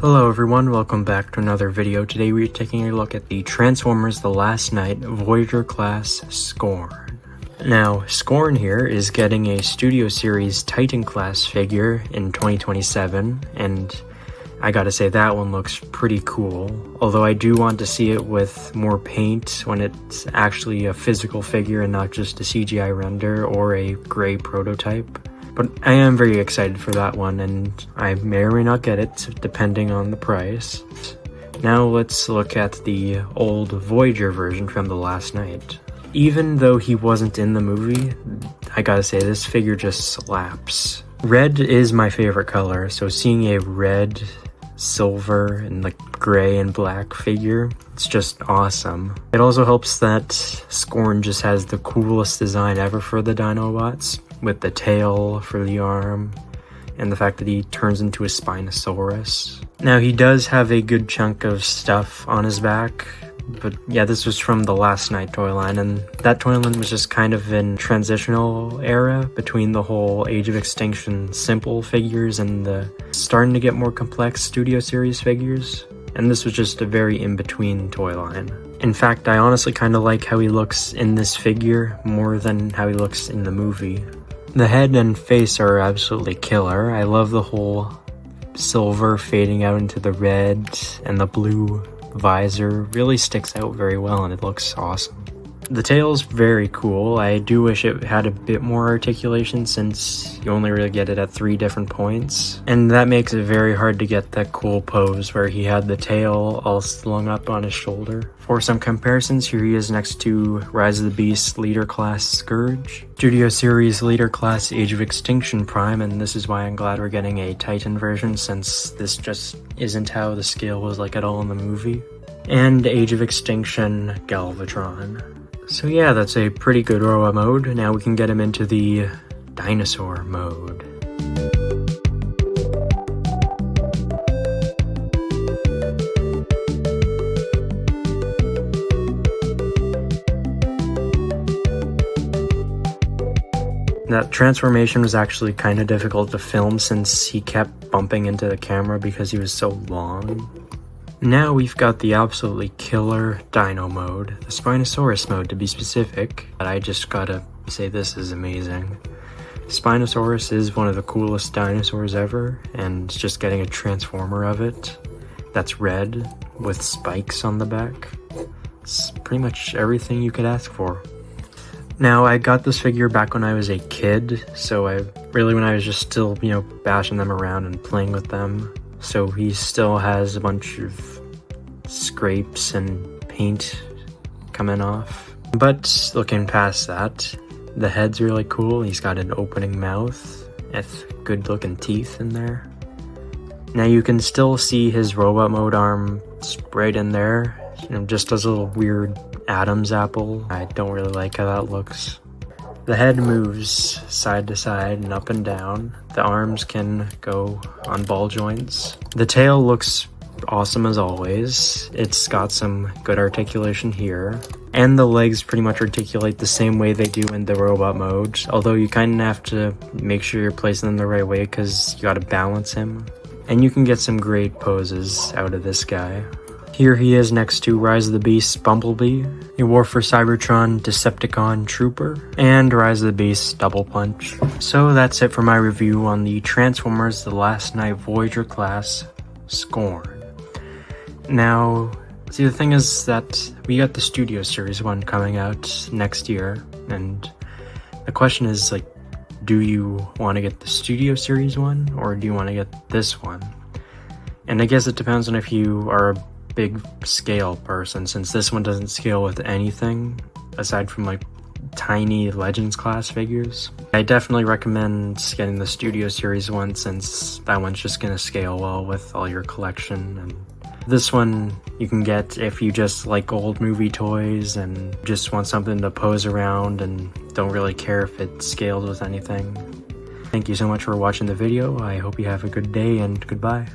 Hello everyone, welcome back to another video. Today we're taking a look at the Transformers The Last Knight Voyager class Scorn. Now, Scorn here is getting a Studio Series Titan class figure in 2027, and I gotta say that one looks pretty cool. Although I do want to see it with more paint when it's actually a physical figure and not just a CGI render or a gray prototype. But I am very excited for that one, and I may or may not get it, depending on the price. Now let's look at the old Voyager version from The Last Knight. Even though he wasn't in the movie, I gotta say, this figure just slaps. Red is my favorite color, so seeing a red, silver, and like gray and black figure, it's just awesome. It also helps that Scorn just has the coolest design ever for the Dinobots, with the tail for the arm, and the fact that he turns into a Spinosaurus. Now, he does have a good chunk of stuff on his back, but yeah, this was from the Last Knight toy line, and that toy line was just kind of in transitional era between the whole Age of Extinction simple figures and the starting to get more complex Studio Series figures, and this was just a very in-between toy line. In fact, I honestly kind of like how he looks in this figure more than how he looks in the movie. The head and face are absolutely killer. I love the whole silver fading out into the red, and the blue visor really sticks out very well and it looks awesome. The tail's very cool. I do wish it had a bit more articulation since you only really get it at 3 different points. And that makes it very hard to get that cool pose where he had the tail all slung up on his shoulder. For some comparisons, here he is next to Rise of the Beast Leader Class Scourge, Studio Series Leader Class Age of Extinction Prime, and this is why I'm glad we're getting a Titan version since this just isn't how the scale was like at all in the movie, and Age of Extinction Galvatron. So yeah, that's a pretty good robot mode. Now we can get him into the dinosaur mode. That transformation was actually kind of difficult to film since he kept bumping into the camera because he was so long. Now we've got the absolutely killer dino mode, the Spinosaurus mode to be specific, but I just gotta say this is amazing. Spinosaurus is one of the coolest dinosaurs ever, and just getting a transformer of it that's red with spikes on the back, it's pretty much everything you could ask for. Now, I got this figure back when I was a kid, so when I was just still, bashing them around and playing with them. So he still has a bunch of scrapes and paint coming off. But looking past that, the head's really cool. He's got an opening mouth with good looking teeth in there. Now you can still see his robot mode arm right in there. Just does a little weird Adam's apple. I don't really like how that looks. The head moves side to side and up and down. The arms can go on ball joints. The tail looks awesome as always. It's got some good articulation here. And the legs pretty much articulate the same way they do in the robot mode, although you kind of have to make sure you're placing them the right way because you gotta balance him. And you can get some great poses out of this guy. Here he is next to Rise of the Beast Bumblebee, a War for Cybertron Decepticon Trooper, and Rise of the Beast Double Punch. So that's it for my review on the Transformers The Last Knight Voyager class Scorn. Now, see, the thing is that we got the Studio Series one coming out next year, and the question is, do you want to get the Studio Series one, or do you want to get this one? And I guess it depends on if you are a big scale person, since this one doesn't scale with anything aside from tiny Legends class figures. I definitely recommend getting the Studio Series one since that one's just gonna scale well with all your collection, and this one you can get if you just like old movie toys and just want something to pose around and don't really care if it scales with anything. Thank you so much for watching the video. I hope you have a good day, and goodbye.